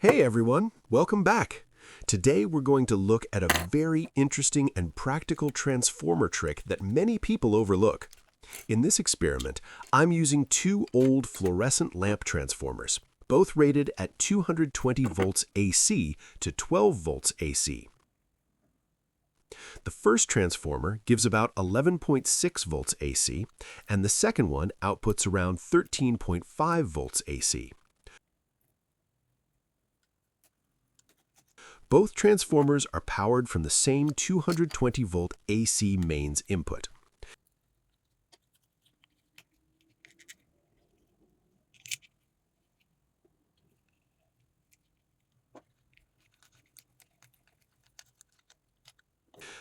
Hey everyone, welcome back. Today we're going to look at a very interesting and practical transformer trick that many people overlook. In this experiment, I'm using two old fluorescent lamp transformers, both rated at 220 volts AC to 12 volts AC. The first transformer gives about 11.6 volts AC, and the second one outputs around 13.5 volts AC. Both transformers are powered from the same 220 volt AC mains input.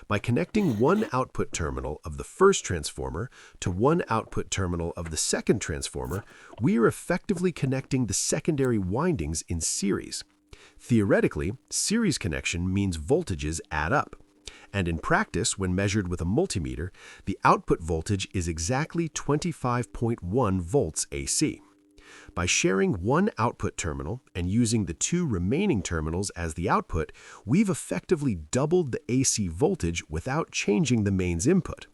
By connecting one output terminal of the first transformer to one output terminal of the second transformer, we are effectively connecting the secondary windings in series. Theoretically, series connection means voltages add up. And in practice, when measured with a multimeter, the output voltage is exactly 25.1 volts AC. By sharing one output terminal and using the two remaining terminals as the output, we've effectively doubled the AC voltage without changing the mains input.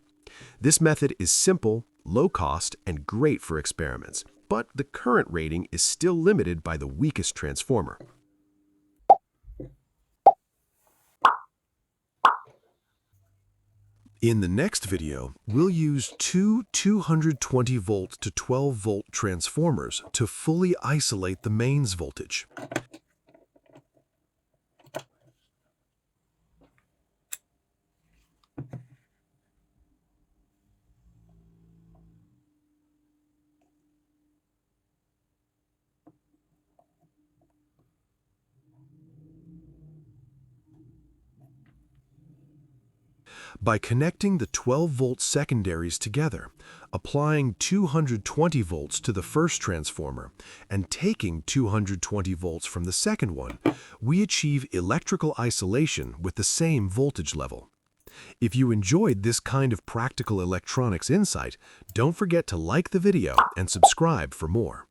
This method is simple, low cost, and great for experiments, but the current rating is still limited by the weakest transformer. In the next video, we'll use two 220 volt to 12 volt transformers to fully isolate the mains voltage. By connecting the 12 volt secondaries together, applying 220 volts to the first transformer, and taking 220 volts from the second one, we achieve electrical isolation with the same voltage level. If you enjoyed this kind of practical electronics insight, don't forget to like the video and subscribe for more.